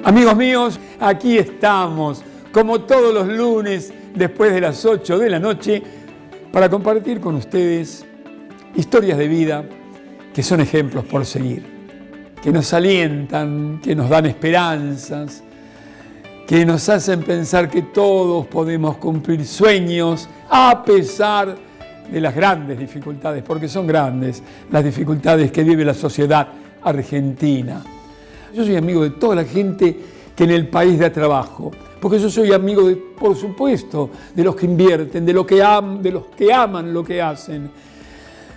Amigos míos, aquí estamos, como todos los lunes, después de las 8 de la noche, para compartir con ustedes historias de vida que son ejemplos por seguir, que nos alientan, que nos dan esperanzas, que nos hacen pensar que todos podemos cumplir sueños a pesar de las grandes dificultades, porque son grandes las dificultades que vive la sociedad argentina. Yo soy amigo de toda la gente que en el país da trabajo, porque yo soy amigo, por supuesto, de los que invierten, de los que aman lo que hacen,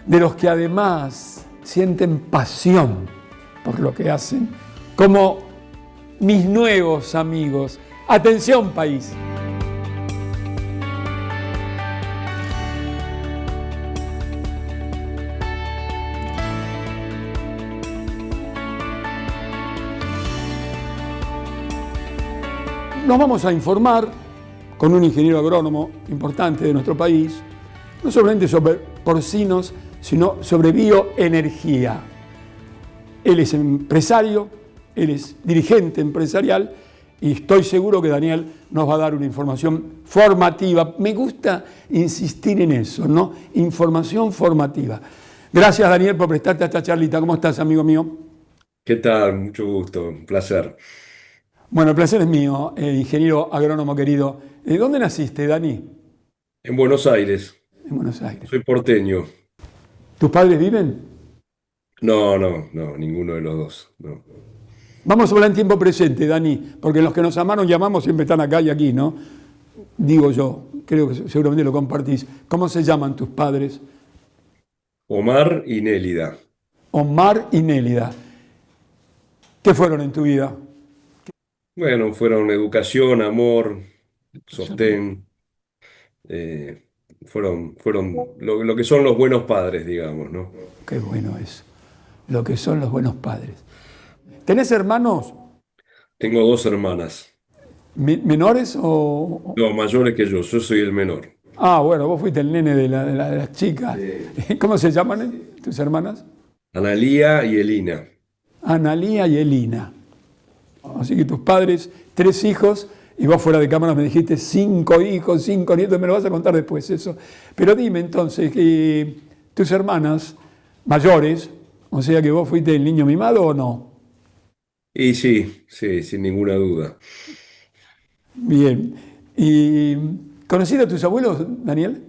de los que además sienten pasión por lo que hacen, como mis nuevos amigos. Atención, país. Nos vamos a informar con un ingeniero agrónomo importante de nuestro país, no solamente sobre porcinos, sino sobre bioenergía. Él es empresario, él es dirigente empresarial y estoy seguro que Daniel nos va a dar una información formativa. Me gusta insistir en eso, ¿no? Información formativa. Gracias, Daniel, por prestarte a esta charlita. ¿Cómo estás, amigo mío? ¿Qué tal? Mucho gusto, un placer. Bueno, el placer es mío, ingeniero agrónomo querido. ¿Dónde naciste, Dani? En Buenos Aires, En Buenos Aires. soy porteño. ¿Tus padres viven? No, ninguno de los dos. No. Vamos a hablar en tiempo presente, Dani, porque los que nos amaron y amamos siempre están acá y aquí, ¿no? Digo yo, creo que seguramente lo compartís. ¿Cómo se llaman tus padres? Omar y Nélida. Omar y Nélida. ¿Qué fueron en tu vida? Bueno, fueron educación, amor, sostén. eh, fueron lo que son los buenos padres, digamos, ¿no? Qué bueno eso, lo que son los buenos padres. ¿Tenés hermanos Tengo dos hermanas, menores o...? no, mayores que yo soy el menor. Ah, bueno, vos fuiste el nene de las chicas. ¿Cómo se llaman tus hermanas? Analía y Elina. Analía y Elina. Así que tus padres, 3 hijos, y vos fuera de cámara me dijiste 5 hijos, 5 nietos, me lo vas a contar después eso. Pero dime entonces, tus hermanas mayores, o sea que vos fuiste el niño mimado o no. Y sí, sin ninguna duda. Bien. ¿Y conociste a tus abuelos, Daniel?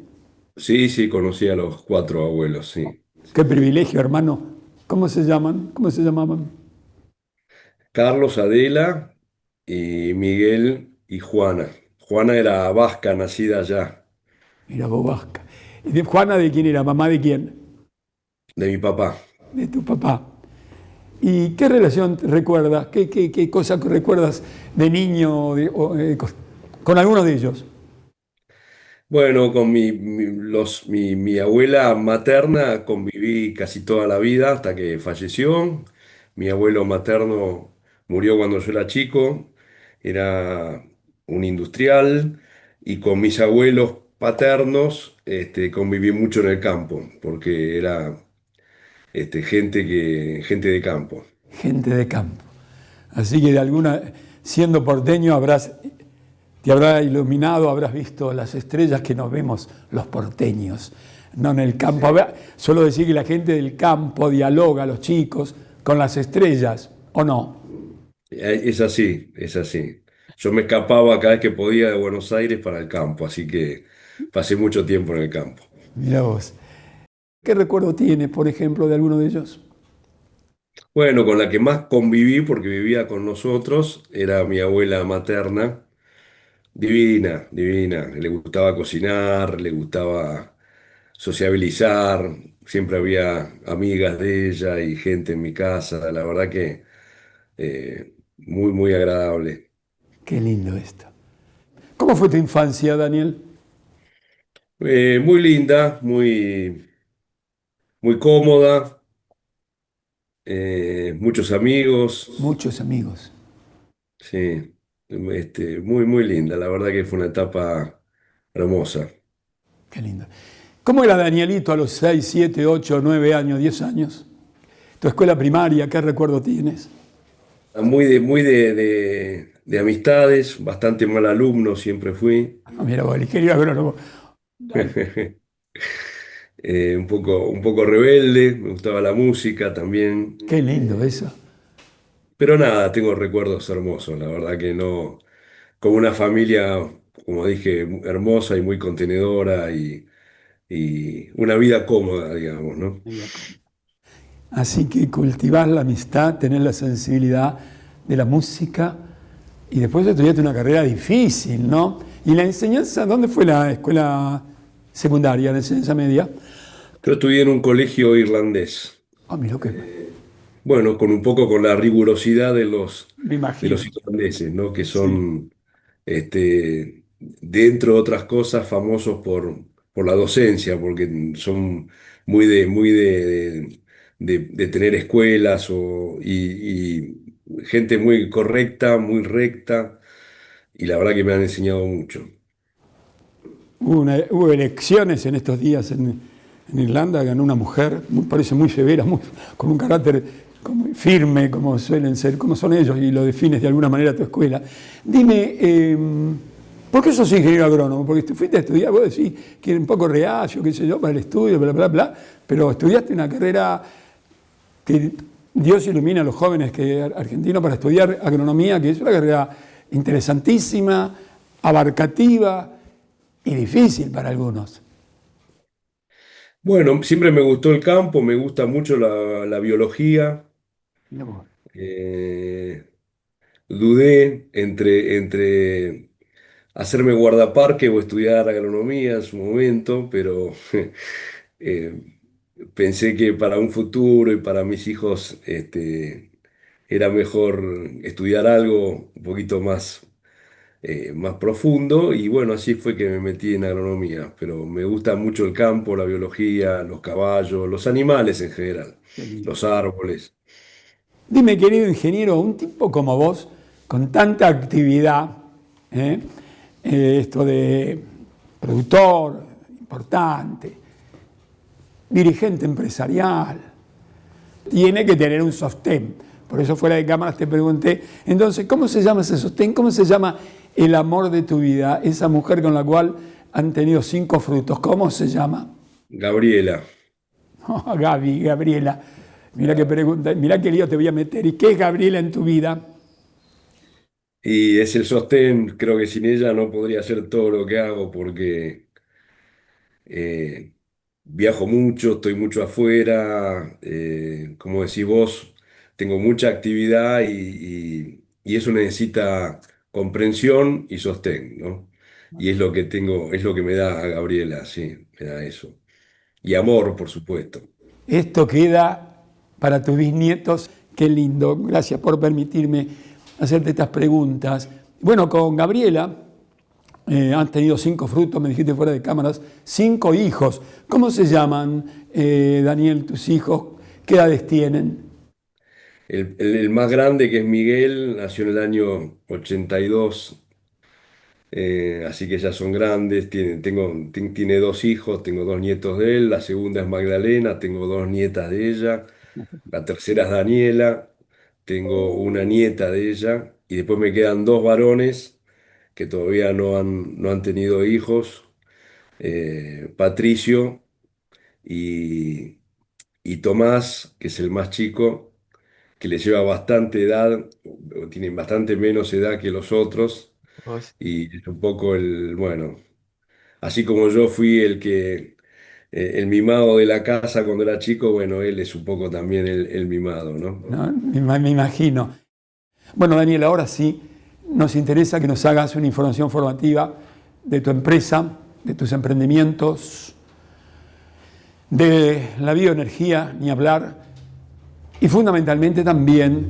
Sí, conocí a los cuatro abuelos, sí. Qué privilegio, hermano. ¿Cómo se llaman? ¿Cómo se llamaban? Carlos, Adela y Miguel y Juana. Juana era vasca, nacida allá, Mira vos, Vasca. ¿Y de Juana de quién era? ¿Mamá de quién? de mi papá. De tu papá. ¿Y qué relación recuerdas? ¿Qué cosa recuerdas de niño con algunos de ellos? Bueno, con mi abuela materna conviví casi toda la vida hasta que falleció. Mi abuelo materno murió cuando yo era chico, era un industrial, y con mis abuelos paternos conviví mucho en el campo, porque era gente de campo. Gente de campo. Así que siendo porteño, te habrá iluminado, habrás visto las estrellas que nos vemos los porteños, no en el campo. Solo decir que la gente del campo dialoga, los chicos, con las estrellas, ¿o no? Es así, es así. Yo me escapaba cada vez que podía de Buenos Aires para el campo, así que pasé mucho tiempo en el campo. Mira vos. ¿Qué recuerdo tienes, por ejemplo, de alguno de ellos? Bueno, con la que más conviví, porque vivía con nosotros, era mi abuela materna, divina, divina. Le gustaba cocinar, le gustaba sociabilizar, siempre había amigas de ella y gente en mi casa, la verdad que muy agradable. Qué lindo esto. ¿Cómo fue tu infancia, Daniel? Muy linda, muy cómoda. Muchos amigos, Muchos amigos. sí, muy linda, la verdad que fue una etapa hermosa. Qué lindo. ¿Cómo era Danielito a los 6, 7, 8, 9 años, 10 años? ¿Tu escuela primaria, qué recuerdo tienes? Muy de amistades, bastante mal alumno siempre fui. Ah, mira, vos, el ingeniero agrónomo. Dale. Un poco rebelde, me gustaba la música también. Qué lindo eso. Pero nada, tengo recuerdos hermosos, la verdad que no, con una familia, como dije, hermosa y muy contenedora y una vida cómoda, digamos, ¿no? Así que cultivar la amistad, tener la sensibilidad de la música y después estudiaste una carrera difícil, ¿no? ¿Y la enseñanza, dónde fue la escuela secundaria, la enseñanza media? Yo estudié en un colegio irlandés. Ah, mira que Bueno, con un poco con la rigurosidad me de los imagino. irlandeses, ¿no? Que Sí. son, dentro de otras cosas, famosos por la docencia, porque son muy de tener escuelas y gente muy correcta, muy recta, y la verdad que me han enseñado mucho. Hubo elecciones en estos días en Irlanda, ganó una mujer, parece muy severa, con un carácter como firme, como suelen ser, como son ellos, y lo defines de alguna manera tu escuela. Dime, ¿por qué sos ingeniero agrónomo? Porque tú fuiste a estudiar, vos decís que eres un poco reacio, qué sé yo, para el estudio, bla, bla, bla, pero estudiaste una carrera que Dios ilumina a los jóvenes argentinos para estudiar agronomía, que es una carrera interesantísima, abarcativa y difícil para algunos. Bueno, siempre me gustó el campo, me gusta mucho la biología. Mirá vos. eh, Dudé entre hacerme guardaparque o estudiar agronomía en su momento, pero eh, pensé que para un futuro y para mis hijos era mejor estudiar algo un poquito más profundo y bueno, así fue que me metí en agronomía, pero me gusta mucho el campo, la biología, los caballos, los animales en general, Qué lindo. los árboles. Dime, querido ingeniero, un tipo como vos, con tanta actividad, ¿eh? Esto de productor importante, dirigente empresarial, tiene que tener un sostén. Por eso fuera de cámaras te pregunté, entonces, ¿cómo se llama ese sostén? ¿Cómo se llama el amor de tu vida? Esa mujer con la cual han tenido 5 frutos, ¿cómo se llama? Gabriela. Oh, Gaby, Gabriela. Mira qué pregunta, mira qué lío te voy a meter. ¿Y qué es Gabriela en tu vida? Y es el sostén, creo que sin ella no podría hacer todo lo que hago porque eh, viajo mucho, estoy mucho afuera, como decís vos, tengo mucha actividad y eso necesita comprensión y sostén, ¿no? Y es lo que tengo, es lo que me da a Gabriela, sí, me da eso. Y amor, por supuesto. Esto queda para tus bisnietos. Qué lindo. Gracias por permitirme hacerte estas preguntas. Bueno, con Gabriela han tenido 5 frutos, me dijiste fuera de cámaras, 5 hijos. ¿Cómo se llaman, Daniel, tus hijos? ¿Qué edades tienen? El más grande, que es Miguel, nació en el año 82. Así que ya son grandes, tiene 2 hijos, tengo 2 nietos de él, la segunda es Magdalena, tengo 2 nietas de ella, la tercera es Daniela, tengo una nieta de ella, y después me quedan 2 varones que todavía no han tenido hijos, Patricio y, y Tomás, que es el más chico, que le lleva bastante edad, o tiene bastante menos edad que los otros, Vos. y es un poco bueno. Así como yo fui el mimado de la casa cuando era chico, bueno, él es un poco también el mimado, ¿no? ¿No? Me imagino. Bueno, Daniel, ahora sí nos interesa que nos hagas una información formativa de tu empresa, de tus emprendimientos, de la bioenergía, ni hablar, y fundamentalmente también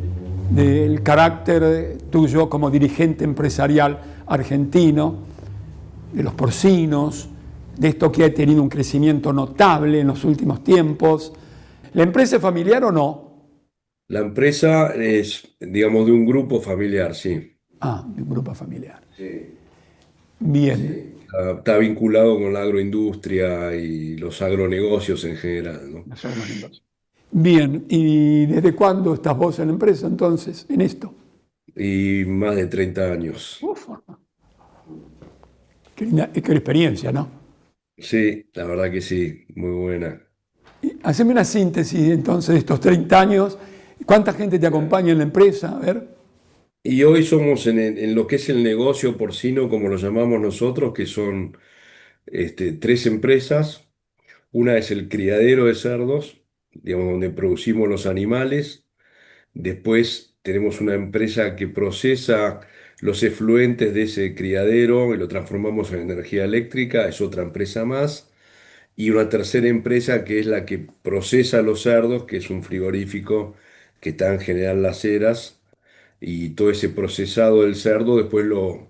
del carácter tuyo como dirigente empresarial argentino, de los porcinos, de esto que ha tenido un crecimiento notable en los últimos tiempos. ¿La empresa es familiar o no? La empresa es, digamos, de un grupo familiar, sí. Ah, de un grupo familiar. Sí, Bien. sí. Está vinculado con la agroindustria y los agronegocios en general, ¿no? Nosotros los negocios. Bien, ¿y desde cuándo estás vos en la empresa entonces, en esto? Y más de 30 años. Uf, qué experiencia, ¿no? Sí, la verdad que sí, muy buena. Haceme una síntesis entonces de estos 30 años. ¿Cuánta gente te acompaña en la empresa? A ver. Y hoy somos en lo que es el negocio porcino, como lo llamamos nosotros, que son tres empresas. Una es el criadero de cerdos, digamos, donde producimos los animales. Después tenemos una empresa que procesa los efluentes de ese criadero y lo transformamos en energía eléctrica, es otra empresa más. Y una tercera empresa que es la que procesa los cerdos, que es un frigorífico que está en General Las Heras. Y todo ese procesado del cerdo después lo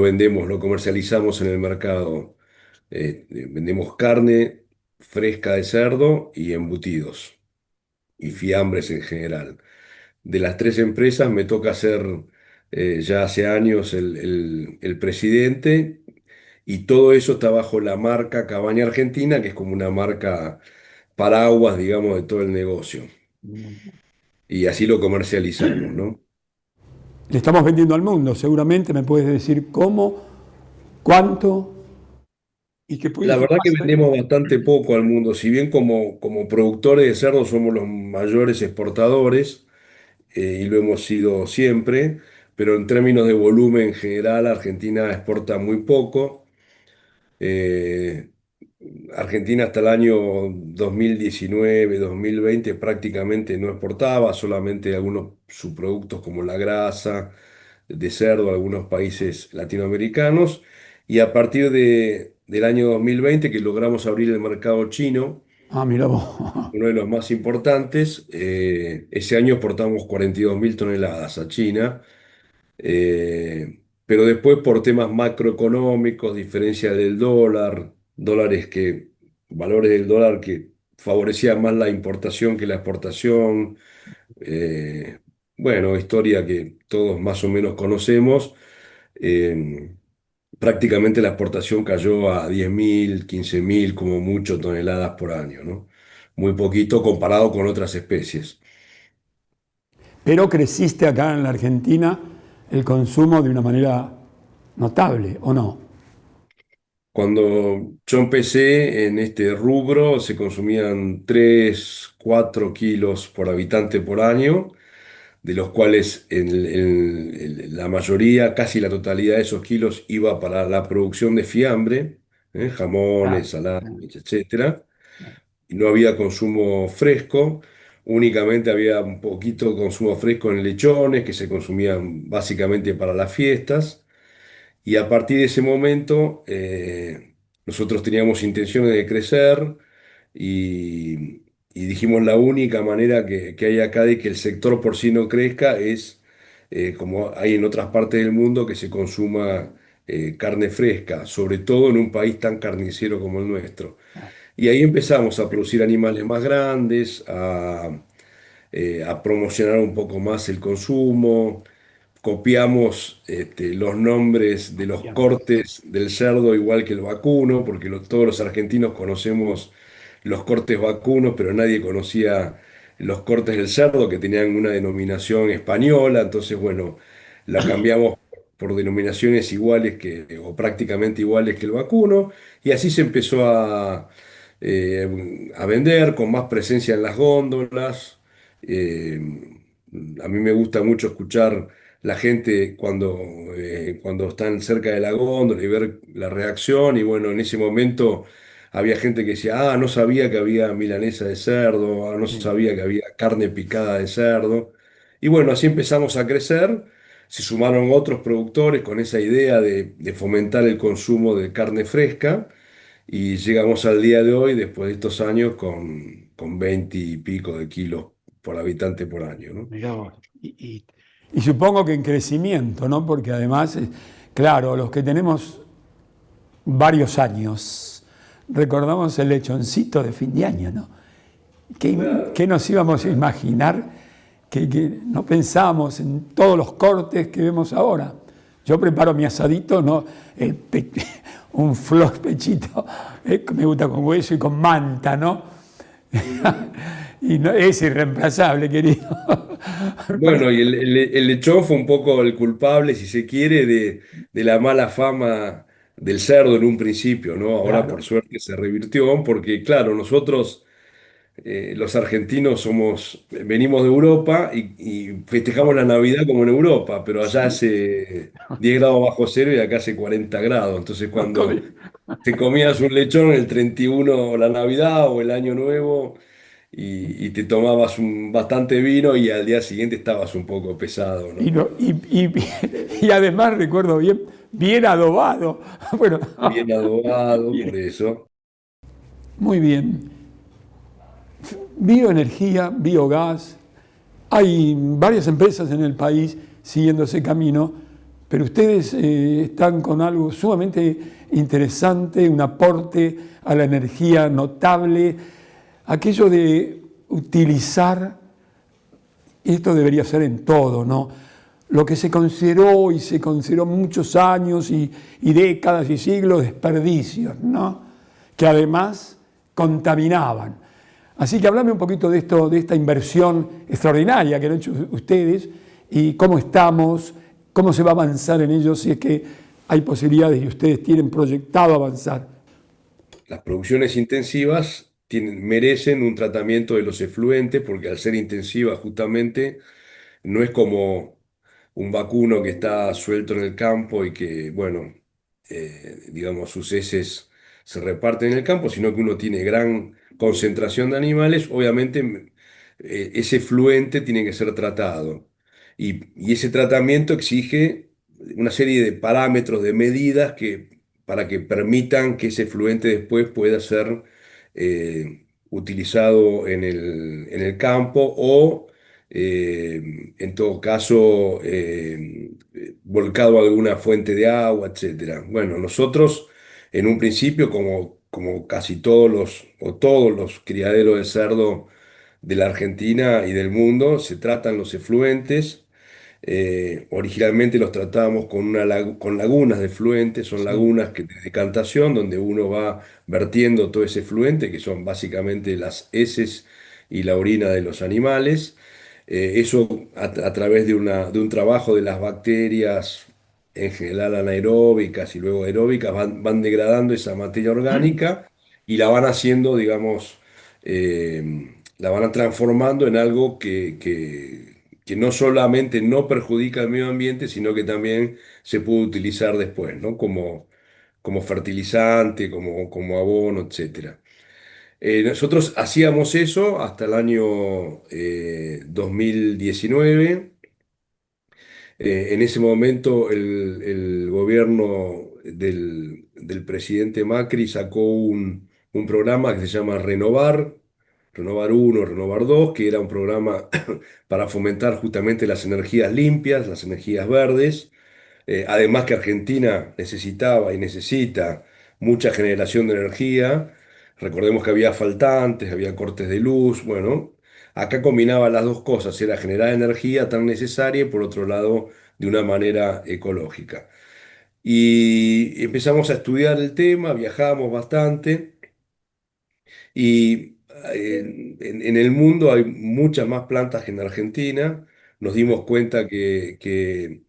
vendemos, lo comercializamos en el mercado. Vendemos carne fresca de cerdo y embutidos y fiambres en general. De las tres empresas me toca ser ya hace años el presidente y todo eso está bajo la marca Cabaña Argentina, que es como una marca paraguas, digamos, de todo el negocio. Y así lo comercializamos, ¿no? Le estamos vendiendo al mundo, seguramente me puedes decir cómo, cuánto y qué, La qué verdad que pasa. vendemos bastante poco al mundo, si bien como productores de cerdo somos los mayores exportadores, y lo hemos sido siempre, pero en términos de volumen general Argentina exporta muy poco. Eh, Argentina hasta el año 2019-2020 prácticamente no exportaba, solamente algunos subproductos como la grasa de cerdo a algunos países latinoamericanos. Y a partir del año 2020 que logramos abrir el mercado chino, Ah, mira vos. uno de los más importantes, ese año exportamos 42.000 toneladas a China. Pero después por temas macroeconómicos, diferencia del dólar, valores del dólar que favorecían más la importación que la exportación. eh, bueno, historia que todos más o menos conocemos. eh, Prácticamente la exportación cayó a 10.000, 15.000 como mucho toneladas por año, ¿no? Muy poquito comparado con otras especies. Pero creciste acá en la Argentina el consumo de una manera notable, ¿o no? Cuando yo empecé en este rubro se consumían 3 4 kilos por habitante por año, de los cuales la mayoría, casi la totalidad de esos kilos iba para la producción de fiambre, jamones, Claro. salames, etcétera. Y no había consumo fresco, únicamente había un poquito consumo fresco en lechones que se consumían básicamente para las fiestas. Y a partir de ese momento, nosotros teníamos intenciones de crecer y dijimos la única manera que hay acá de que el sector porcino crezca es, como hay en otras partes del mundo, que se consuma carne fresca, sobre todo en un país tan carnicero como el nuestro. Y ahí empezamos a producir animales más grandes, a promocionar un poco más el consumo. Copiamos los nombres de los cortes del cerdo igual que el vacuno, porque todos los argentinos conocemos los cortes vacunos, pero nadie conocía los cortes del cerdo que tenían una denominación española. Entonces, bueno, la cambiamos por denominaciones iguales o prácticamente iguales que el vacuno, y así se empezó a vender con más presencia en las góndolas. Eh, a mí me gusta mucho escuchar la gente cuando están cerca de la góndola y ver la reacción. Y bueno, en ese momento había gente que decía, no sabía que había milanesa de cerdo, no Sí. sabía que había carne picada de cerdo. Y bueno, así empezamos a crecer. Se sumaron otros productores con esa idea de fomentar el consumo de carne fresca. Y llegamos al día de hoy, después de estos años, con 20 y pico de kilos por habitante por año, ¿no? Mirá vos. Y supongo que en crecimiento, ¿no? Porque además, claro, los que tenemos varios años, recordamos el lechoncito de fin de año, ¿no? ¿Qué nos íbamos a imaginar que no pensábamos en todos los cortes que vemos ahora? Yo preparo mi asadito, ¿no? Un flor pechito, que me gusta con hueso y con manta, ¿no? Y no, es irreemplazable, querido. Bueno, y el lechón fue un poco el culpable, si se quiere, de la mala fama del cerdo en un principio, ¿no? Ahora por Claro, suerte se revirtió, porque claro, nosotros los argentinos venimos de Europa y festejamos la Navidad como en Europa, pero allá sí, hace 10 grados bajo cero y acá hace 40 grados. Entonces no, cuando te comías un lechón el 31 la Navidad o el Año Nuevo y te tomabas bastante vino y al día siguiente estabas un poco pesado, y, ¿no? no- y además recuerdo bien, bien adobado. Bueno, Bien adobado, por bien, eso. muy bien. Bioenergía, biogás. Hay varias empresas en el país siguiendo ese camino, pero ustedes están con algo sumamente interesante, un aporte a la energía notable, aquello de utilizar, y esto debería ser en todo, ¿no? Lo que se consideró y se consideró muchos años y décadas y siglos desperdicios, ¿no? Que además contaminaban. Así que hablame un poquito de esto, de esta inversión extraordinaria que han hecho ustedes y cómo estamos, cómo se va a avanzar en ello, si es que hay posibilidades y ustedes tienen proyectado avanzar. Las producciones intensivas merecen un tratamiento de los efluentes porque al ser intensivas justamente no es como un vacuno que está suelto en el campo y que, bueno, digamos, sus heces se reparten en el campo, sino que uno tiene gran concentración de animales, obviamente ese efluente tiene que ser tratado. Y ese tratamiento exige una serie de parámetros, de medidas para que permitan que ese efluente después pueda ser utilizado en el campo o en todo caso, volcado a alguna fuente de agua, etcétera. Bueno, nosotros en un principio, como casi todos los criaderos de cerdo de la Argentina y del mundo, se tratan los efluentes. Originalmente los tratábamos con lagunas de fluentes, son Sí. lagunas de decantación donde uno va vertiendo todo ese fluente, que son básicamente las heces y la orina de los animales. Eso a través de un trabajo de las bacterias, en general anaeróbicas y luego aeróbicas, van degradando esa materia orgánica y la van haciendo, digamos, la van transformando en algo que no solamente no perjudica al medio ambiente, sino que también se puede utilizar después, ¿no? Como fertilizante, como abono, etcétera. Nosotros hacíamos eso hasta el año 2019. En ese momento el gobierno del presidente Macri sacó un programa que se llama Renovar uno, Renovar dos, que era un programa para fomentar justamente las energías limpias, las energías verdes. Además que Argentina necesitaba y necesita mucha generación de energía. Recordemos que había faltantes, había cortes de luz. Bueno, acá combinaba las dos cosas, era generar energía tan necesaria y por otro lado de una manera ecológica. Y empezamos a estudiar el tema, viajamos bastante. Y en el mundo hay muchas más plantas que en Argentina. Nos dimos cuenta que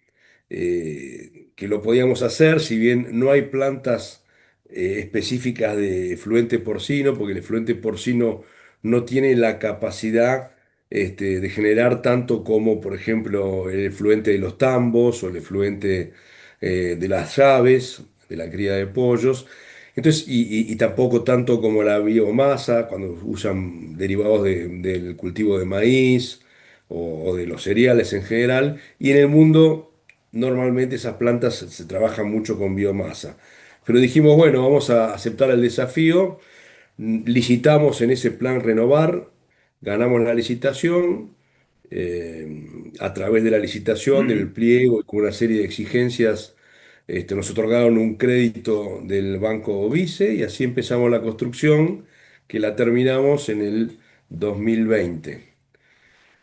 lo podíamos hacer, si bien no hay plantas específicas de efluente porcino, porque el efluente porcino no tiene la capacidad de generar tanto como, por ejemplo, el efluente de los tambos o el efluente de las aves, de la cría de pollos. Entonces, y tampoco tanto como la biomasa, cuando usan derivados del cultivo de maíz o de los cereales en general. Y en el mundo, normalmente esas plantas se trabajan mucho con biomasa. Pero dijimos, bueno, vamos a aceptar el desafío. Licitamos en ese plan Renovar, ganamos la licitación. A través de la licitación, del pliego y con una serie de exigencias nos otorgaron un crédito del Banco Vice y así empezamos la construcción que la terminamos en el 2020,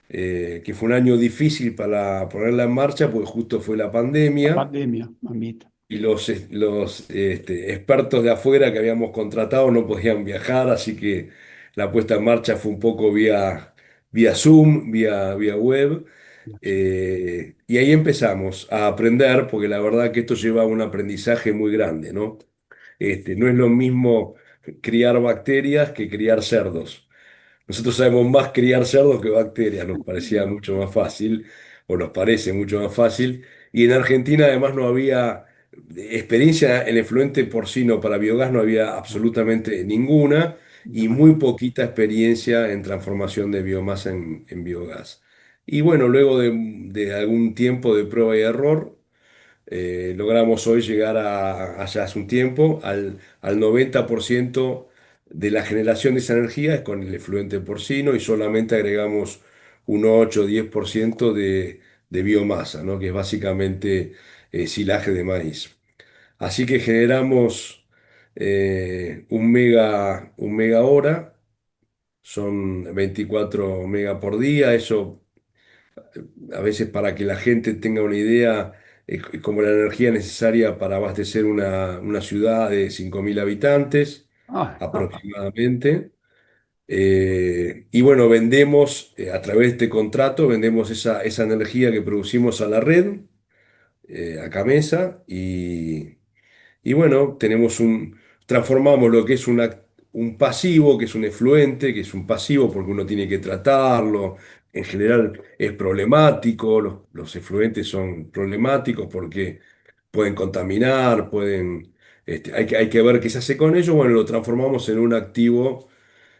que fue un año difícil para ponerla en marcha porque justo fue la La pandemia pandemia, mamita. y los expertos de afuera que habíamos contratado no podían viajar, así que la puesta en marcha fue un poco vía Zoom, vía web. Y ahí empezamos a aprender, porque la verdad que esto lleva a un aprendizaje muy grande, ¿no? No es lo mismo criar bacterias que criar cerdos. Nosotros sabemos más criar cerdos que bacterias, nos parecía mucho más fácil, o nos parece mucho más fácil. Y en Argentina además no había experiencia en efluente porcino para biogás, no había absolutamente ninguna, y muy poquita experiencia en transformación de biomasa en biogás. Y bueno, luego de algún tiempo de prueba y error, logramos hoy llegar allá hace un tiempo al 90% de la generación de esa energía es con el efluente porcino y solamente agregamos un 8 o 10% de biomasa, ¿no? Que es básicamente silaje de maíz. Así que generamos un mega hora, son 24 mega por día, eso a veces para que la gente tenga una idea, es como la energía necesaria para abastecer una ciudad de 5.000 habitantes Ah, aproximadamente. Y bueno, vendemos a través de este contrato, vendemos esa energía que producimos a la red, a Camesa, y bueno, transformamos lo que es un pasivo, que es un efluente, que es un pasivo porque uno tiene que tratarlo. En general es problemático, los efluentes son problemáticos porque pueden contaminar, hay que ver qué se hace con ello. Bueno, lo transformamos en un activo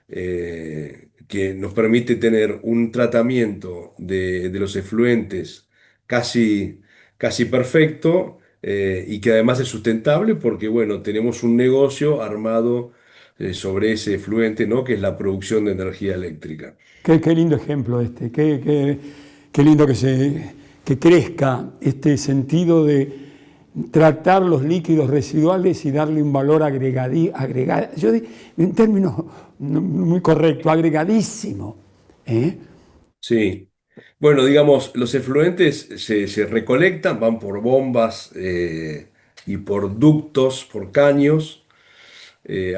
que nos permite tener un tratamiento de los efluentes casi, casi perfecto y que además es sustentable porque, bueno, tenemos un negocio armado sobre ese efluente, ¿no? Que es la producción de energía eléctrica. qué lindo ejemplo este, qué lindo que crezca este sentido de tratar los líquidos residuales y darle un valor agregado, en términos muy correcto, agregadísimo. ¿Eh? Sí. Bueno, digamos, los efluentes se recolectan, van por bombas y por ductos, por caños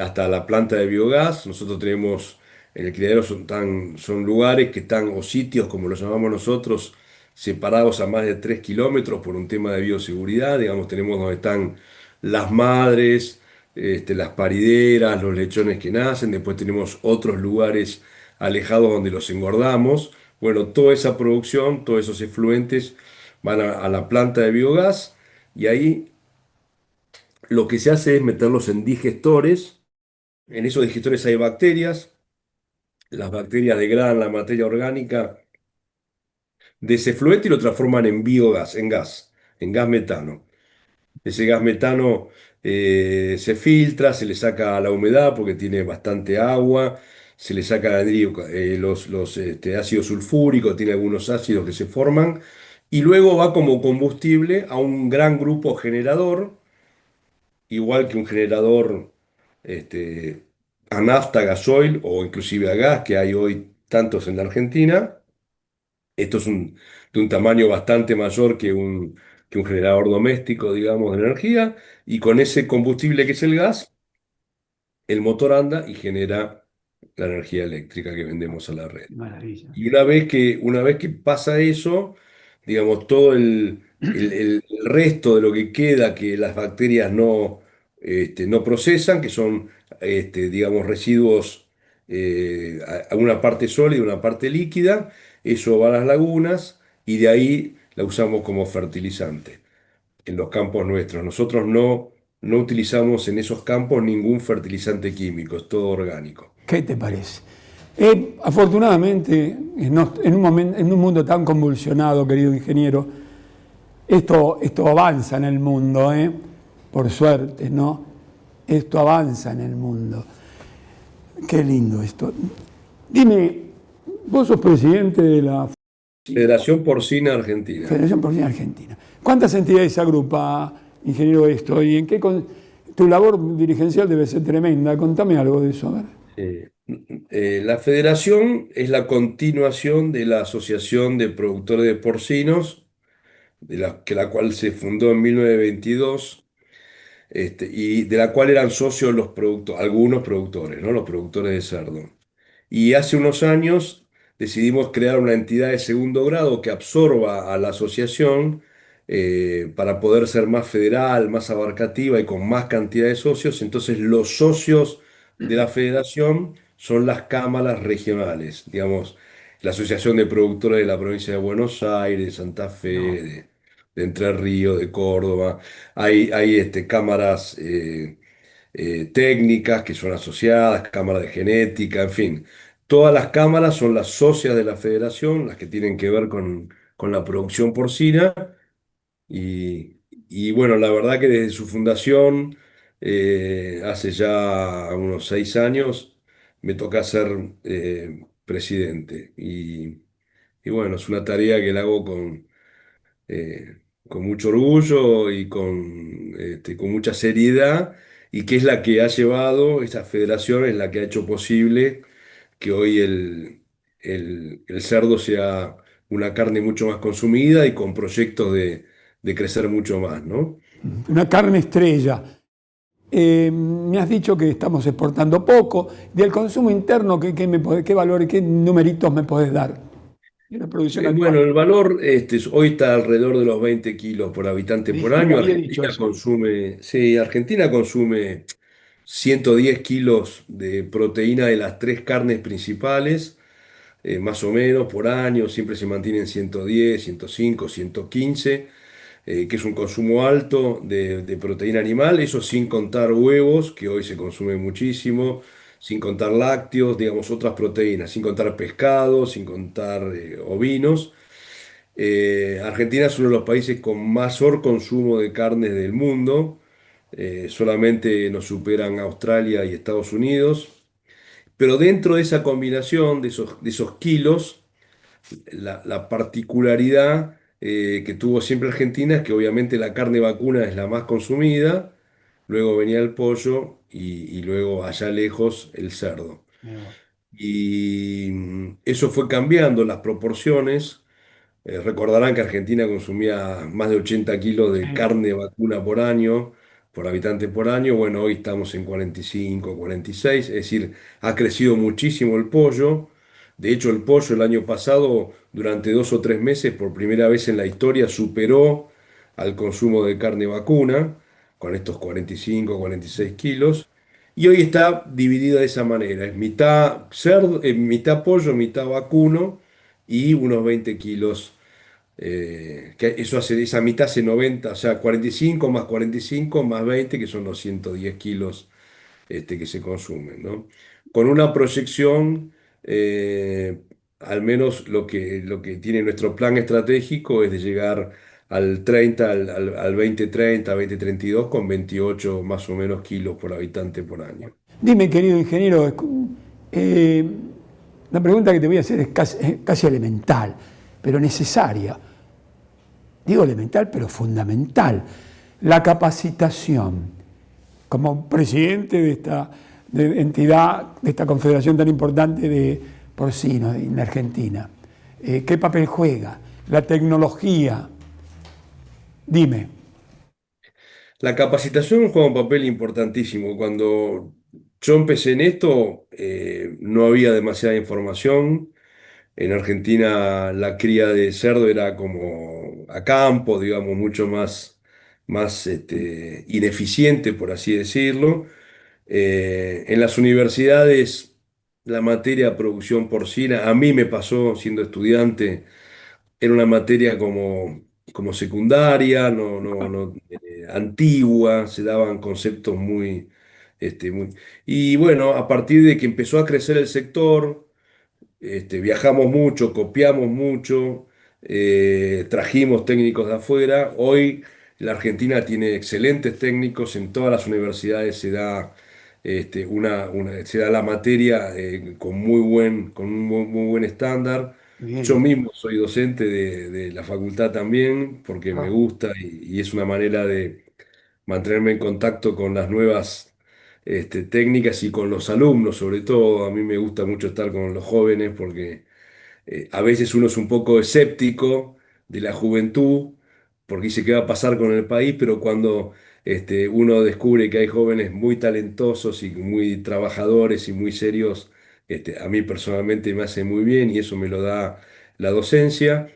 hasta la planta de biogás. Nosotros tenemos, en el criadero son lugares que están, o sitios como los llamamos nosotros, separados a más de 3 kilómetros por un tema de bioseguridad. Digamos, tenemos donde están las madres, las parideras, los lechones que nacen. Después tenemos otros lugares alejados donde los engordamos. Bueno, toda esa producción, todos esos efluentes van a la planta de biogás y ahí lo que se hace es meterlos en digestores. En esos digestores hay bacterias. Las bacterias degradan la materia orgánica de ese fluente y lo transforman en biogás, en gas metano. Ese gas metano se filtra, se le saca la humedad porque tiene bastante agua, se le saca los ácidos sulfúricos, tiene algunos ácidos que se forman, y luego va como combustible a un gran grupo generador, igual que un generador este, a nafta, gasoil o inclusive a gas, que hay hoy tantos en la Argentina. Esto es de un tamaño bastante mayor que un generador doméstico, digamos, de energía, y con ese combustible que es el gas, el motor anda y genera la energía eléctrica que vendemos a la red. Qué maravilla. Y una vez que pasa eso, digamos, todo el resto de lo que queda que las bacterias no procesan, que son, digamos, residuos, a una parte sólida y una parte líquida, eso va a las lagunas y de ahí la usamos como fertilizante en los campos nuestros. Nosotros no utilizamos en esos campos ningún fertilizante químico, es todo orgánico. ¿Qué te parece? Afortunadamente, en un mundo tan convulsionado, querido ingeniero, esto avanza en el mundo, ¿eh? Por suerte, ¿no? Esto avanza en el mundo. Qué lindo esto. Dime, vos sos presidente de la Federación Porcina Argentina. Federación Porcina Argentina. ¿Cuántas entidades agrupa, ingeniero, esto? ¿Y tu labor dirigencial debe ser tremenda? Contame algo de eso, a ver. La federación es la continuación de la Asociación de Productores de Porcinos, la cual se fundó en 1922, y de la cual eran socios algunos productores, ¿no? Los productores de cerdo. Y hace unos años decidimos crear una entidad de segundo grado que absorba a la asociación para poder ser más federal, más abarcativa y con más cantidad de socios. Entonces los socios de la federación son las cámaras regionales, digamos, la Asociación de Productores de la provincia de Buenos Aires, de Santa Fe, No. de Entre Ríos, de Córdoba. Hay cámaras técnicas que son asociadas, cámaras de genética, en fin. Todas las cámaras son las socias de la federación, las que tienen que ver con la producción porcina. Y bueno, la verdad que desde su fundación, hace ya unos 6 años, me toca ser presidente. Y bueno, es una tarea que la hago con mucho orgullo y con mucha seriedad, y que es la que ha llevado, esa federación es la que ha hecho posible que hoy el cerdo sea una carne mucho más consumida y con proyectos de crecer mucho más, ¿no? Una carne estrella. Me has dicho que estamos exportando poco. Del consumo interno, ¿qué valor, qué numeritos me podés dar de la producción Bueno, actual? el valor hoy está alrededor de los 20 kilos por habitante por Me lo año. había dicho Argentina eso. consume, sí, Argentina consume 110 kilos de proteína de las tres carnes principales, más o menos por año. Siempre se mantiene en 110, 105, 115, que es un consumo alto de proteína animal. Eso sin contar huevos, que hoy se consume muchísimo, sin contar lácteos, digamos, otras proteínas, sin contar pescado, sin contar ovinos. Argentina es uno de los países con mayor consumo de carnes del mundo. Solamente nos superan Australia y Estados Unidos. Pero dentro de esa combinación de esos kilos, la particularidad que tuvo siempre Argentina es que obviamente la carne vacuna es la más consumida, luego venía el pollo y luego allá lejos el cerdo. Mira vos. Y eso fue cambiando las proporciones. Recordarán que Argentina consumía más de 80 kilos de Sí. carne vacuna por año, por habitante por año. Bueno, hoy estamos en 45, 46, es decir, ha crecido muchísimo el pollo. De hecho, el pollo el año pasado, durante 2 o 3 meses, por primera vez en la historia, superó al consumo de carne vacuna, con estos 45, 46 kilos. Y hoy está dividida de esa manera, es mitad cerdo, mitad pollo, mitad vacuno y unos 20 kilos, que eso hace, esa mitad hace 90, o sea, 45 más 45 más 20, que son los 110 kilos que se consumen, ¿no? Con una proyección, al menos lo que tiene nuestro plan estratégico es de llegar al 30, al 2030, 2032, con 28 más o menos kilos por habitante por año. Dime, querido ingeniero, eh, la pregunta que te voy a hacer es casi elemental, pero necesaria. Digo elemental, pero fundamental. La capacitación. Como presidente de esta entidad, de esta confederación tan importante de porcinos en Argentina, ¿qué papel juega? La tecnología. Dime. La capacitación juega un papel importantísimo. Cuando yo empecé en esto, no había demasiada información. En Argentina la cría de cerdo era como a campo, digamos, mucho más ineficiente, por así decirlo. En las universidades, la materia producción porcina, a mí me pasó siendo estudiante, era una materia como secundaria, antigua, se daban conceptos muy. Y bueno, a partir de que empezó a crecer el sector, viajamos mucho, copiamos mucho, trajimos técnicos de afuera. Hoy la Argentina tiene excelentes técnicos, en todas las universidades se da la materia con un muy buen estándar. Yo Bien. mismo soy docente de la facultad también, porque me Ah, gusta y es una manera de mantenerme en contacto con las nuevas técnicas y con los alumnos, sobre todo. A mí me gusta mucho estar con los jóvenes porque a veces uno es un poco escéptico de la juventud, porque dice qué va a pasar con el país, pero cuando uno descubre que hay jóvenes muy talentosos y muy trabajadores y muy serios a mí personalmente me hace muy bien y eso me lo da la docencia.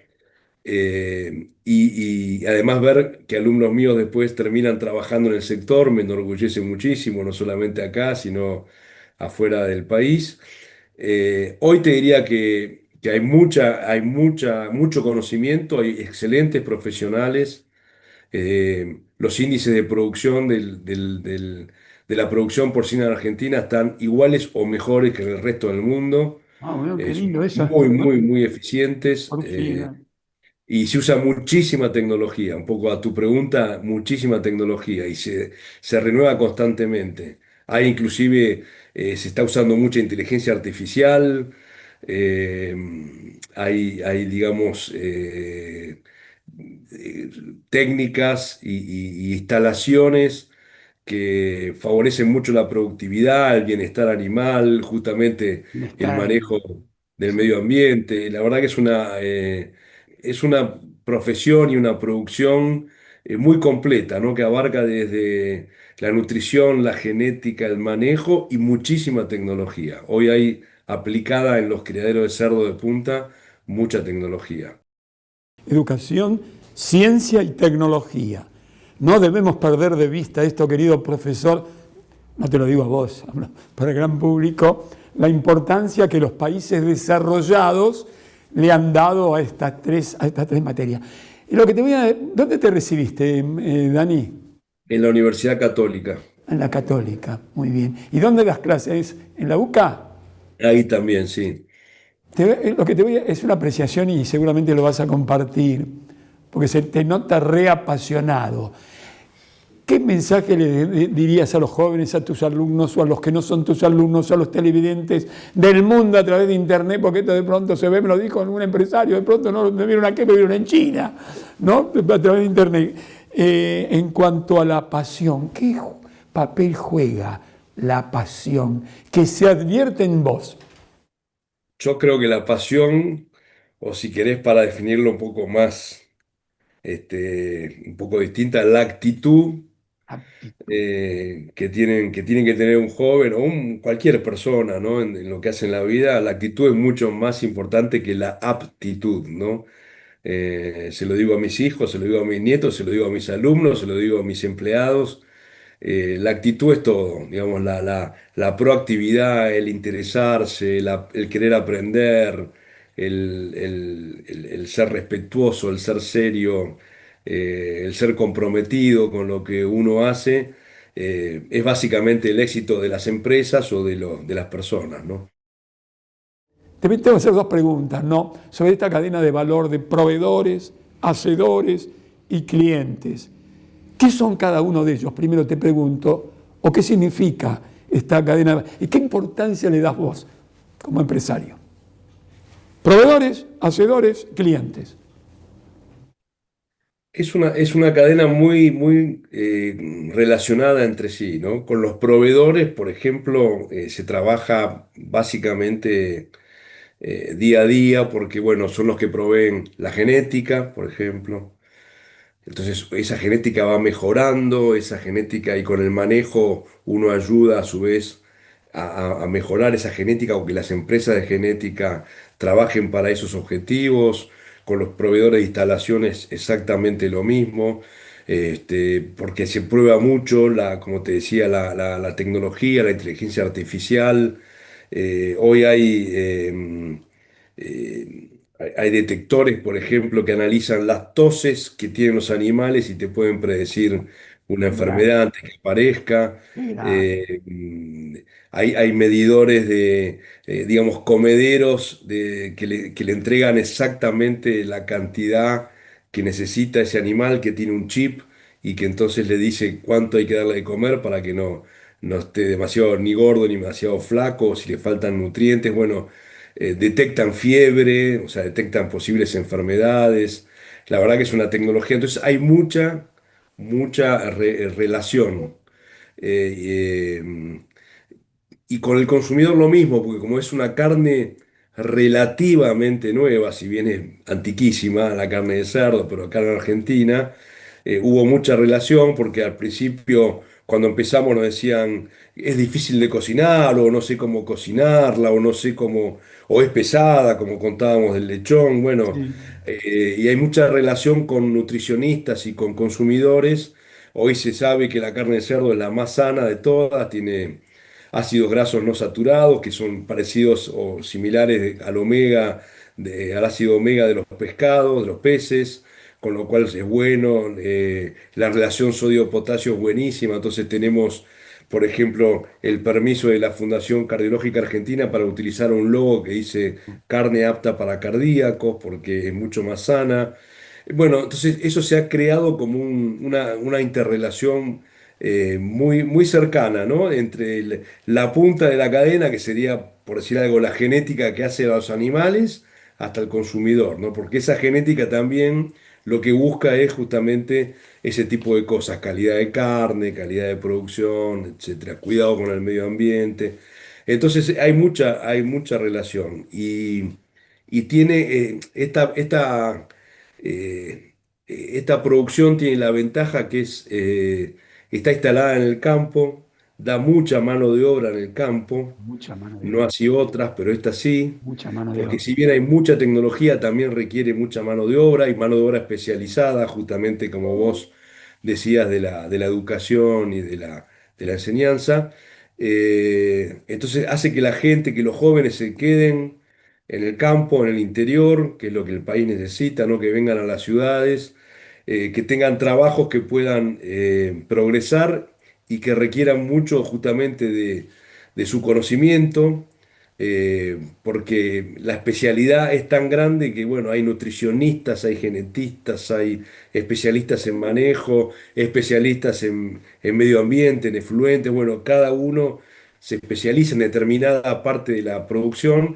Y además ver que alumnos míos después terminan trabajando en el sector me enorgullece muchísimo, no solamente acá, sino afuera del país. Hoy te diría que mucho conocimiento, hay excelentes profesionales. Los índices de producción de la producción porcina en Argentina están iguales o mejores que en el resto del mundo. Ah, bueno, qué Son lindo eso. muy eficientes. Por fin. Y se usa muchísima tecnología, un poco a tu pregunta, muchísima tecnología y se renueva constantemente. Hay inclusive, se está usando mucha inteligencia artificial, eh, digamos, eh, técnicas y instalaciones que favorecen mucho la productividad, el bienestar animal, justamente el Bienestar manejo animal. del Sí. medio ambiente. La verdad que es una profesión y una producción muy completa, ¿no? Que abarca desde la nutrición, la genética, el manejo y muchísima tecnología. Hoy hay aplicada en los criaderos de cerdo de punta mucha tecnología. Educación, ciencia y tecnología. No debemos perder de vista esto, querido profesor, no te lo digo a vos, hablo para el gran público, la importancia que los países desarrollados le han dado a estas tres materias. Y lo que te voy a, ¿dónde te recibiste, Dani? En la Universidad Católica, En la Católica, muy bien. ¿Y dónde das clases? ¿En la UCA? ahí también, sí. Lo que te voy a, es una apreciación y seguramente lo vas a compartir, porque se te nota reapasionado. ¿Qué mensaje dirías a los jóvenes, a tus alumnos o a los que no son tus alumnos, a los televidentes del mundo a través de Internet? Porque esto de pronto se ve, me lo dijo un empresario, de pronto no me vieron aquí, me vieron en China, ¿no? A través de Internet. En cuanto a la pasión, ¿qué papel juega la pasión que se advierte en vos? Yo creo que la pasión, o si querés para definirlo un poco más, un poco distinta, la actitud Aptitud. que tienen que tener un joven o cualquier persona, ¿no? En lo que hace en la vida, la actitud es mucho más importante que la aptitud, ¿no? Se lo digo a mis hijos, se lo digo a mis nietos, se lo digo a mis alumnos, se lo digo a mis empleados. La actitud es todo, digamos, la proactividad, el interesarse, el querer aprender, el ser respetuoso, el ser serio, el ser comprometido con lo que uno hace, es básicamente el éxito de las empresas o de las personas, ¿no? Te tengo que hacer dos preguntas, ¿no? Sobre esta cadena de valor de proveedores, hacedores y clientes. ¿Qué son cada uno de ellos? Primero te pregunto, ¿o qué significa esta cadena? ¿Y qué importancia le das vos como empresario? Proveedores, hacedores, clientes. Es una cadena muy relacionada entre sí, ¿no? Con los proveedores, por ejemplo, se trabaja básicamente día a día porque, bueno, son los que proveen la genética, por ejemplo. Entonces, esa genética va mejorando, esa genética y con el manejo uno ayuda a su vez a mejorar esa genética o que las empresas de genética trabajen para esos objetivos. Con los proveedores de instalaciones exactamente lo mismo, porque se prueba mucho, como te decía, la tecnología, la inteligencia artificial. Hoy hay detectores, por ejemplo, que analizan las toses que tienen los animales y te pueden predecir una Qué grande, enfermedad antes que aparezca. qué grande. Eh, mm, hay medidores digamos, comederos que le entregan exactamente la cantidad que necesita ese animal que tiene un chip y que entonces le dice cuánto hay que darle de comer para que no esté demasiado ni gordo ni demasiado flaco, o si le faltan nutrientes. Bueno, detectan fiebre, o sea, detectan posibles enfermedades. La verdad que es una tecnología. Entonces hay mucha relación. Eh, y con el consumidor lo mismo, porque como es una carne relativamente nueva, si bien es antiquísima la carne de cerdo, pero acá en Argentina hubo mucha relación porque al principio cuando empezamos nos decían, es difícil de cocinar, o no sé cómo cocinarla, o no sé cómo, o es pesada, como contábamos del lechón. Bueno, Sí, y hay mucha relación con nutricionistas y con consumidores. Hoy se sabe que la carne de cerdo es la más sana de todas, tiene ácidos grasos no saturados, que son parecidos o similares al omega, al ácido omega de los pescados, de los peces, con lo cual es bueno. La relación sodio-potasio es buenísima, entonces tenemos, por ejemplo, el permiso de la Fundación Cardiológica Argentina para utilizar un logo que dice carne apta para cardíacos, porque es mucho más sana. Bueno, entonces eso se ha creado como una interrelación muy, muy cercana, ¿no? Entre la punta de la cadena, que sería, por decir algo, la genética que hace a los animales, hasta el consumidor, ¿no? Porque esa genética también lo que busca es justamente ese tipo de cosas: calidad de carne, calidad de producción, etcétera, cuidado con el medio ambiente. Entonces hay mucha relación y tiene esta producción tiene la ventaja que está instalada en el campo, da mucha mano de obra en el campo, mucha mano de no obra, así otras, pero esta sí, mucha mano de porque obra. si bien hay mucha tecnología, también requiere mucha mano de obra y mano de obra especializada, justamente como vos decías, de la educación y de la enseñanza. Entonces hace que la gente, que los jóvenes se queden en el campo, en el interior, que es lo que el país necesita, no que vengan a las ciudades, que tengan trabajos que puedan progresar y que requieran mucho justamente de su conocimiento, porque la especialidad es tan grande que, bueno, hay nutricionistas, hay genetistas, hay especialistas en manejo, especialistas en medio ambiente, en efluentes. Bueno, cada uno se especializa en determinada parte de la producción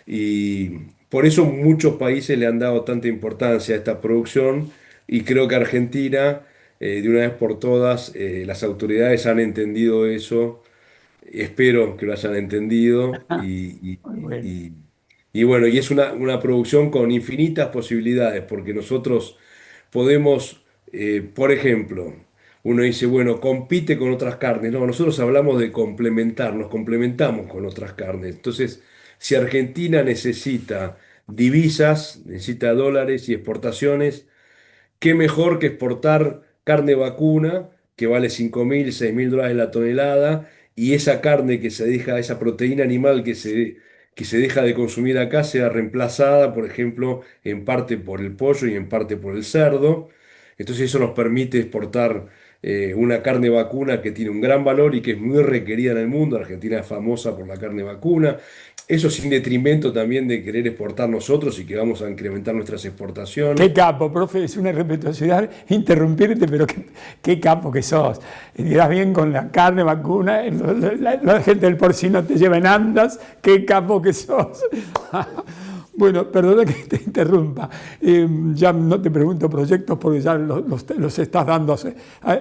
y por eso muchos países le han dado tanta importancia a esta producción y creo que Argentina, de una vez por todas, las autoridades han entendido eso. Espero que lo hayan entendido Muy bueno. y bueno, y es una producción con infinitas posibilidades, porque nosotros podemos, por ejemplo, uno dice, bueno, compite con otras carnes. No, nosotros hablamos de complementar, nos complementamos con otras carnes. Entonces, si Argentina necesita divisas, necesita dólares y exportaciones, qué mejor que exportar carne vacuna, que vale 5.000, 6.000 dólares la tonelada, y esa carne que se deja, esa proteína animal que se deja de consumir acá, sea reemplazada, por ejemplo, en parte por el pollo y en parte por el cerdo. Entonces eso nos permite exportar una carne vacuna que tiene un gran valor y que es muy requerida en el mundo. Argentina es famosa por la carne vacuna. Eso sin detrimento también de querer exportar nosotros y que vamos a incrementar nuestras Qué exportaciones. capo, profe, es una irrespetuosidad interrumpirte, pero qué capo que sos. Dirás bien con la carne vacuna, la gente del porcino te lleva en andas, qué capo que sos. Bueno, perdona que te interrumpa. Ya no te pregunto proyectos porque ya los estás dando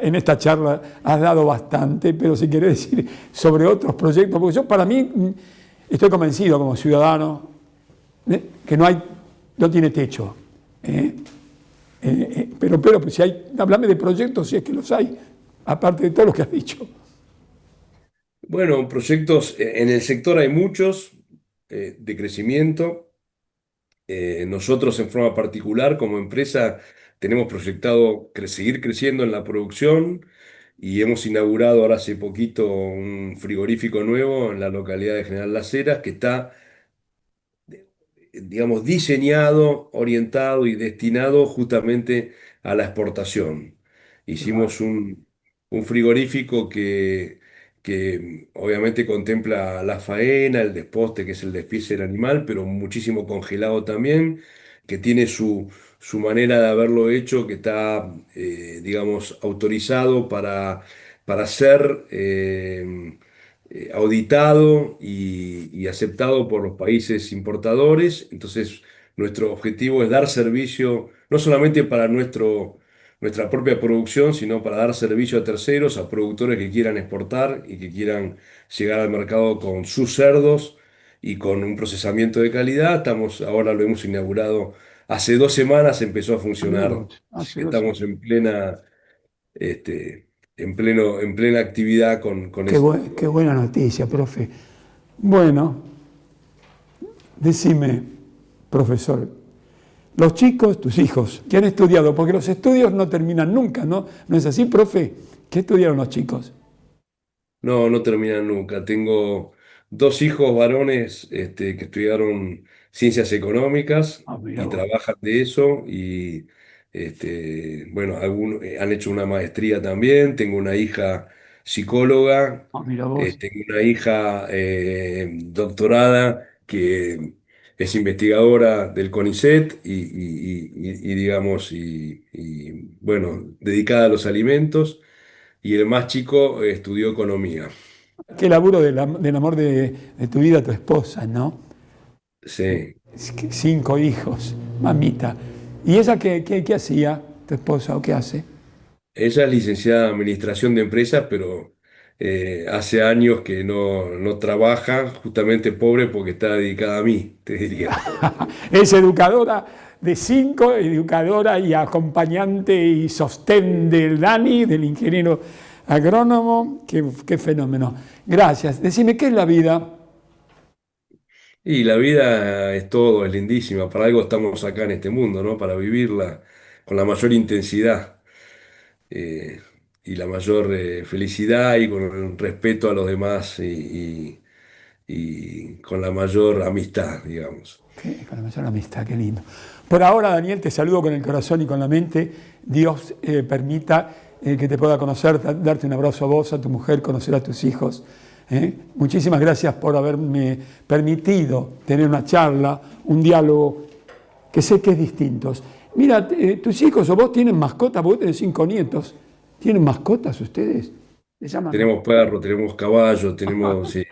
en esta charla, has dado bastante, pero si querés decir sobre otros proyectos, porque yo para mí estoy convencido como ciudadano que no tiene techo. ¿eh? Pero pues si hay, háblame de proyectos si es que los hay, aparte de todo lo que has dicho. Bueno, proyectos en el sector hay muchos de crecimiento. Nosotros en forma particular como empresa tenemos proyectado seguir creciendo en la producción y hemos inaugurado ahora hace poquito un frigorífico nuevo en la localidad de General Las Heras que está, digamos, diseñado, orientado y destinado justamente a la exportación. Qué bárbaro. Hicimos un frigorífico que obviamente contempla la faena, el desposte, que es el despiece del animal, pero muchísimo congelado también, que tiene su manera de haberlo hecho, que está, digamos, autorizado para ser auditado y aceptado por los países importadores. Entonces, nuestro objetivo es dar servicio no solamente para nuestra propia producción, sino para dar servicio a terceros, a productores que quieran exportar y que quieran llegar al mercado con sus cerdos y con un procesamiento de calidad. Ahora lo hemos inaugurado hace 2 semanas, empezó a Ah, mira funcionar, vos, así hace que 12 estamos años. en plena este, en plena actividad con ese Qué tipo. buena noticia, profe. Bueno, decime, profesor, los chicos, tus hijos, que han estudiado, porque los estudios no terminan nunca, ¿no? ¿No es así, profe? ¿Qué estudiaron los chicos? No, no terminan nunca. Tengo dos hijos varones que estudiaron ciencias económicas Ah, mira y vos. trabajan de eso y bueno, algunos han hecho una maestría también. Tengo una hija psicóloga, Ah, mira vos. tengo una hija doctorada que es investigadora del CONICET y, digamos, bueno, dedicada a los alimentos. Y el más chico estudió economía. Qué laburo del amor de tu vida, tu esposa, ¿no? Sí. Es que 5 hijos, mamita. ¿Y ella qué hacía, tu esposa, o qué hace? Ella es licenciada en Administración de Empresas, pero hace años que no trabaja, justamente pobre porque está dedicada a mí, te diría. Es educadora de 5, educadora y acompañante y sostén del Dani, del ingeniero agrónomo. Qué fenómeno. Gracias. Decime, ¿qué es la vida? Y la vida es todo, es lindísima. Para algo estamos acá en este mundo, ¿no? Para vivirla con la mayor intensidad eh, y la mayor felicidad y con el respeto a los demás y con la mayor amistad, digamos. Con la mayor amistad, qué lindo. Por ahora, Daniel, te saludo con el corazón y con la mente. Dios permita que te pueda conocer, darte un abrazo a vos, a tu mujer, conocer a tus hijos. Muchísimas gracias por haberme permitido tener una charla, un diálogo que sé que es distinto. Mira, tus hijos o vos tienen mascotas, vos tenés 5 nietos. ¿Tienen mascotas ustedes? ¿Se llaman Tenemos perro, tenemos caballo, tenemos sí,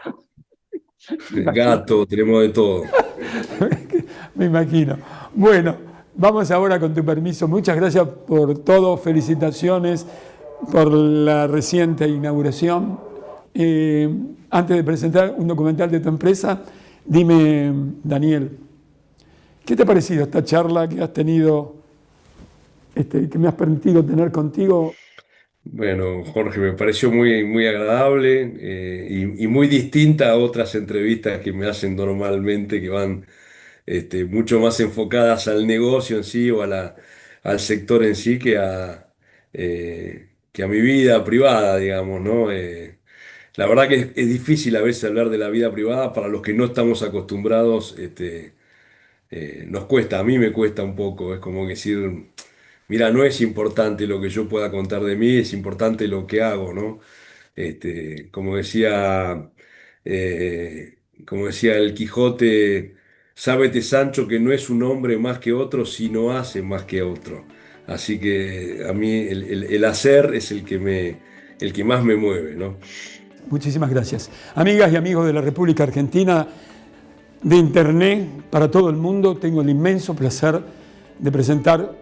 Me imagino. gato, tenemos de todo. Me imagino. Bueno, vamos ahora con tu permiso. Muchas gracias por todo. Felicitaciones por la reciente inauguración. Antes de presentar un documental de tu empresa, dime, Daniel, ¿qué te ha parecido esta charla que has tenido, que me has permitido tener contigo? Bueno, Jorge, me pareció muy agradable y muy distinta a otras entrevistas que me hacen normalmente, que van mucho más enfocadas al negocio en sí o al sector en sí que a mi vida privada, digamos, ¿no? La verdad que es difícil a veces hablar de la vida privada para los que no estamos acostumbrados. Nos cuesta, a mí me cuesta un poco, es como decir, mira, no es importante lo que yo pueda contar de mí, es importante lo que hago, ¿no? Como decía, como decía el Quijote, sábete Sancho que no es un hombre más que otro, sino hace más que otro. Así que a mí el hacer es el que más me mueve, ¿no? Muchísimas gracias. Amigas y amigos de la República Argentina, de Internet para todo el mundo, tengo el inmenso placer de presentar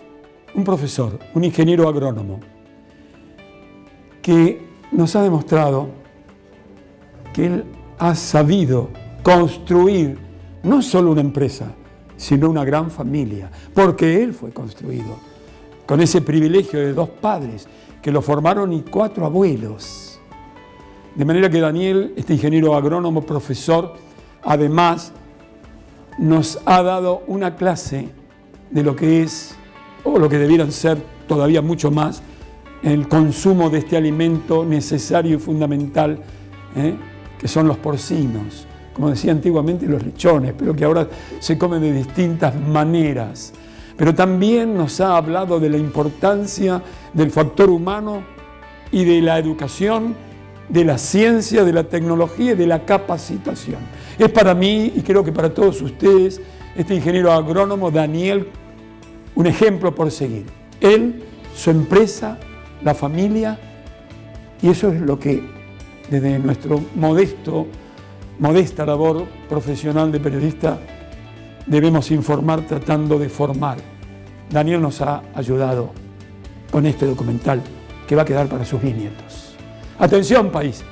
un profesor, un ingeniero agrónomo, que nos ha demostrado que él ha sabido construir no solo una empresa, sino una gran familia, porque él fue construido con ese privilegio de 2 padres que lo formaron y 4 abuelos. De manera que Daniel, este ingeniero agrónomo, profesor, además nos ha dado una clase de lo que es, o lo que debieran ser todavía mucho más, el consumo de este alimento necesario y fundamental, que son los porcinos, como decía antiguamente los lechones, pero que ahora se comen de distintas maneras. Pero también nos ha hablado de la importancia del factor humano y de la educación, de la ciencia, de la tecnología y de la capacitación. Es para mí, y creo que para todos ustedes, este ingeniero agrónomo, Daniel, un ejemplo por seguir. Él, su empresa, la familia, y eso es lo que desde nuestro modesta labor profesional de periodista debemos informar tratando de formar. Daniel nos ha ayudado con este documental que va a quedar para sus bisnietos. Atención, país.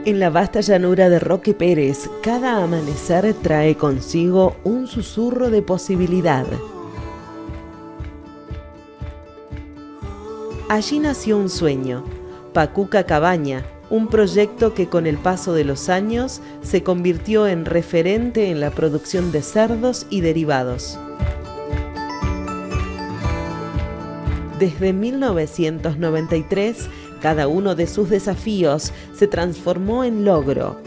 En la vasta llanura de Roque Pérez, cada amanecer trae consigo un susurro de posibilidad. Allí nació un sueño, Pacuca Cabaña, un proyecto que con el paso de los años se convirtió en referente en la producción de cerdos y derivados. Desde 1993, cada uno de sus desafíos se transformó en logro.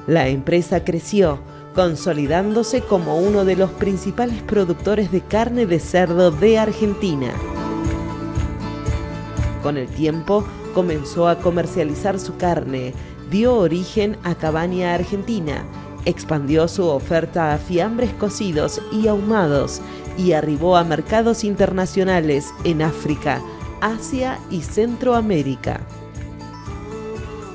La empresa creció, consolidándose como uno de los principales productores de carne de cerdo de Argentina. Con el tiempo, comenzó a comercializar su carne, dio origen a Cabaña Argentina, expandió su oferta a fiambres cocidos y ahumados y arribó a mercados internacionales en África, Asia y Centroamérica.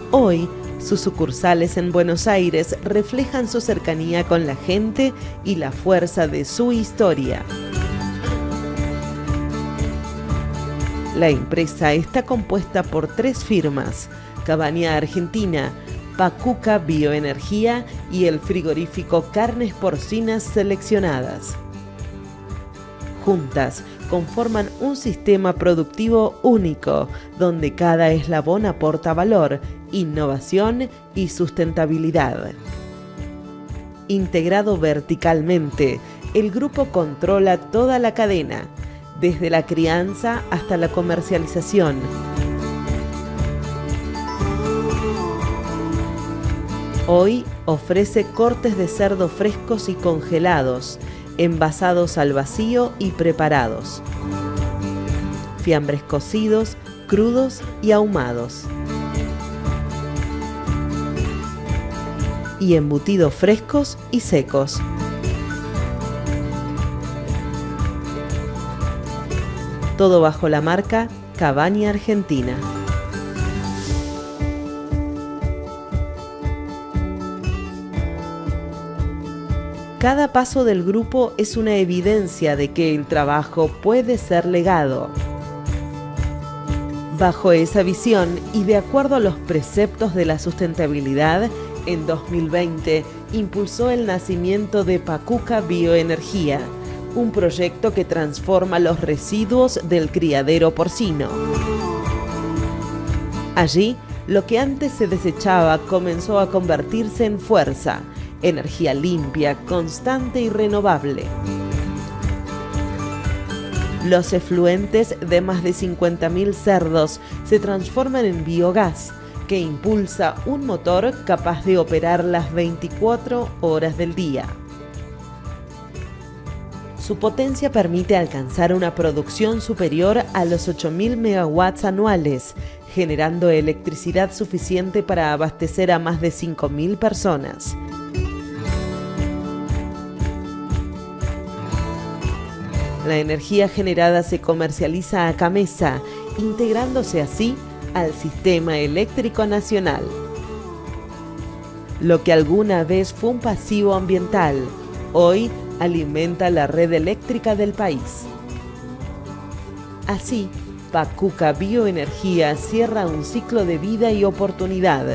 Hoy, sus sucursales en Buenos Aires reflejan su cercanía con la gente y la fuerza de su historia. La empresa está compuesta por 3 firmas: Cabaña Argentina, Pacuca Bioenergía y el frigorífico Carnes Porcinas Seleccionadas. Juntas conforman un sistema productivo único, donde cada eslabón aporta valor, innovación y sustentabilidad. Integrado verticalmente, el grupo controla toda la cadena, desde la crianza hasta la comercialización. Hoy ofrece cortes de cerdo frescos y congelados, envasados al vacío y preparados, fiambres cocidos, crudos y ahumados, y embutidos frescos y secos. Todo bajo la marca Cabaña Argentina. Cada paso del grupo es una evidencia de que el trabajo puede ser legado. Bajo esa visión y de acuerdo a los preceptos de la sustentabilidad, en 2020 impulsó el nacimiento de Pacuca Bioenergía, un proyecto que transforma los residuos del criadero porcino. Allí, lo que antes se desechaba comenzó a convertirse en fuerza, energía limpia, constante y renovable. Los efluentes de más de 50.000 cerdos se transforman en biogás, que impulsa un motor capaz de operar las 24 horas del día. Su potencia permite alcanzar una producción superior a los 8.000 megawatts anuales, generando electricidad suficiente para abastecer a más de 5.000 personas. La energía generada se comercializa a Camesa, integrándose así al sistema eléctrico nacional. Lo que alguna vez fue un pasivo ambiental, hoy alimenta la red eléctrica del país. Así, Pacuca Bioenergía cierra un ciclo de vida y oportunidad,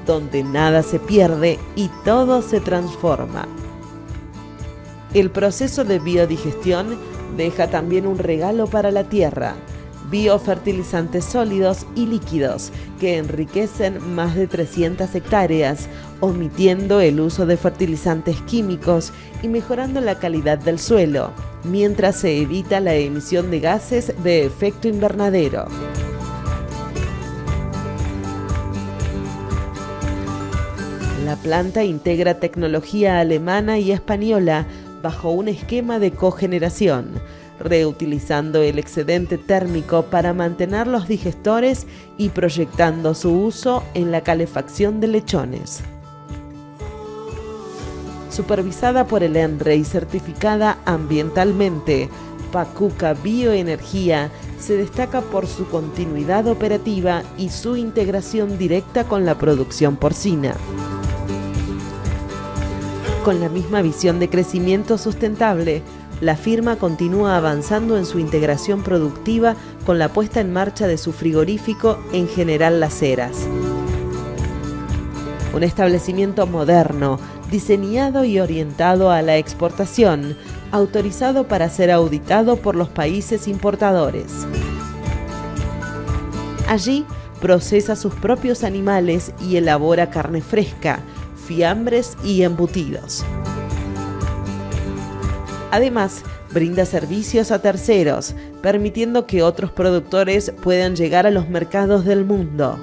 donde nada se pierde y todo se transforma. El proceso de biodigestión deja también un regalo para la tierra: biofertilizantes sólidos y líquidos que enriquecen más de 300 hectáreas, omitiendo el uso de fertilizantes químicos y mejorando la calidad del suelo, mientras se evita la emisión de gases de efecto invernadero. La planta integra tecnología alemana y española bajo un esquema de cogeneración, reutilizando el excedente térmico para mantener los digestores y proyectando su uso en la calefacción de lechones. Supervisada por el ENRE y certificada ambientalmente, Pacuca Bioenergía se destaca por su continuidad operativa y su integración directa con la producción porcina. Con la misma visión de crecimiento sustentable, la firma continúa avanzando en su integración productiva con la puesta en marcha de su frigorífico en General Las Heras. Un establecimiento moderno, diseñado y orientado a la exportación, autorizado para ser auditado por los países importadores. Allí procesa sus propios animales y elabora carne fresca, fiambres y embutidos. Además, brinda servicios a terceros, permitiendo que otros productores puedan llegar a los mercados del mundo.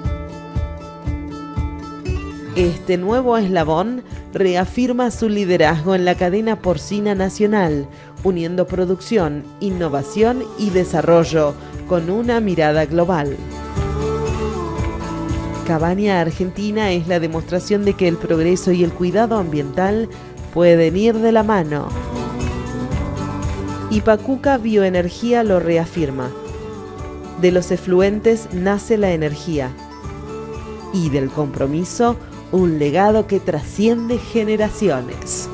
Este nuevo eslabón reafirma su liderazgo en la cadena porcina nacional, uniendo producción, innovación y desarrollo con una mirada global. Cabaña Argentina es la demostración de que el progreso y el cuidado ambiental pueden ir de la mano. Y Pacuca Bioenergía lo reafirma. De los efluentes nace la energía. Y del compromiso, un legado que trasciende generaciones.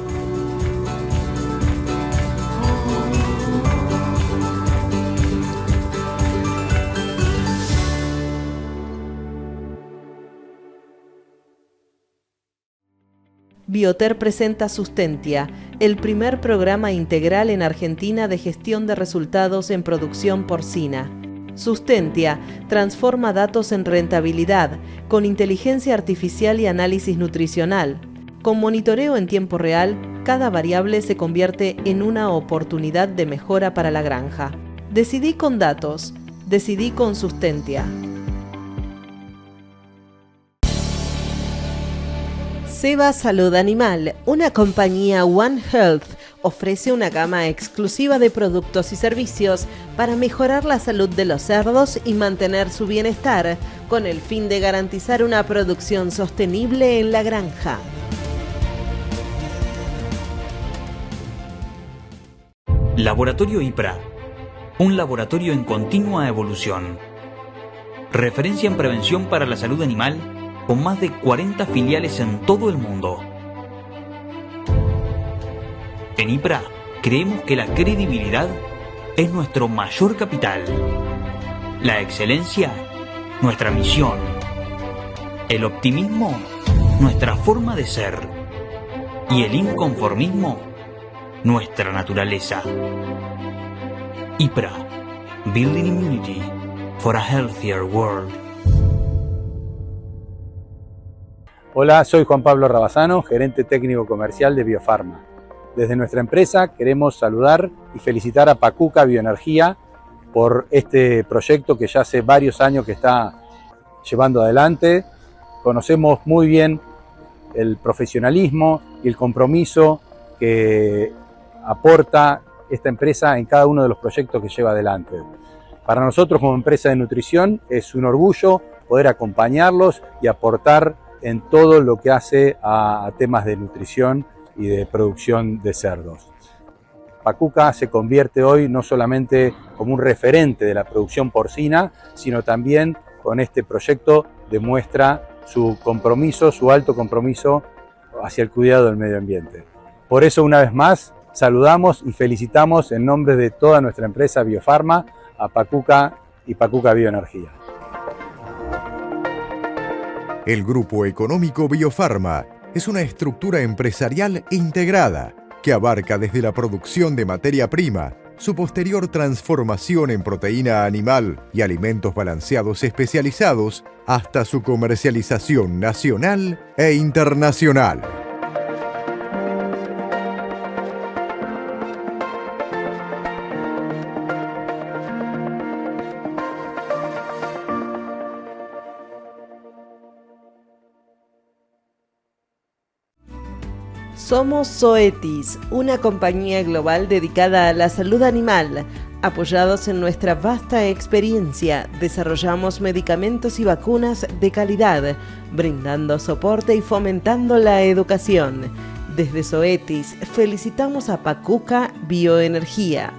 Bioter presenta Sustentia, el primer programa integral en Argentina de gestión de resultados en producción porcina. Sustentia transforma datos en rentabilidad, con inteligencia artificial y análisis nutricional. Con monitoreo en tiempo real, cada variable se convierte en una oportunidad de mejora para la granja. Decidí con datos, decidí con Sustentia. Seba Salud Animal, una compañía One Health, ofrece una gama exclusiva de productos y servicios para mejorar la salud de los cerdos y mantener su bienestar, con el fin de garantizar una producción sostenible en la granja. Laboratorio IPRA, un laboratorio en continua evolución. Referencia en prevención para la salud animal, con más de 40 filiales en todo el mundo. En IPRA creemos que la credibilidad es nuestro mayor capital. La excelencia, nuestra misión. El optimismo, nuestra forma de ser. Y el inconformismo, nuestra naturaleza. IPRA, Building Immunity for a Healthier World. Hola, soy Juan Pablo Rabasano, gerente técnico comercial de Biofarma. Desde nuestra empresa queremos saludar y felicitar a Pacuca Bioenergía por este proyecto que ya hace varios años que está llevando adelante. Conocemos muy bien el profesionalismo y el compromiso que aporta esta empresa en cada uno de los proyectos que lleva adelante. Para nosotros como empresa de nutrición es un orgullo poder acompañarlos y aportar en todo lo que hace a temas de nutrición y de producción de cerdos. Pacuca se convierte hoy no solamente como un referente de la producción porcina, sino también con este proyecto demuestra su compromiso, su alto compromiso hacia el cuidado del medio ambiente. Por eso, una vez más, saludamos y felicitamos en nombre de toda nuestra empresa Biofarma a Pacuca y Pacuca Bioenergía. El Grupo Económico Biofarma es una estructura empresarial integrada que abarca desde la producción de materia prima, su posterior transformación en proteína animal y alimentos balanceados especializados, hasta su comercialización nacional e internacional. Somos Zoetis, una compañía global dedicada a la salud animal. Apoyados en nuestra vasta experiencia, desarrollamos medicamentos y vacunas de calidad, brindando soporte y fomentando la educación. Desde Zoetis, felicitamos a Pacuca Bioenergía.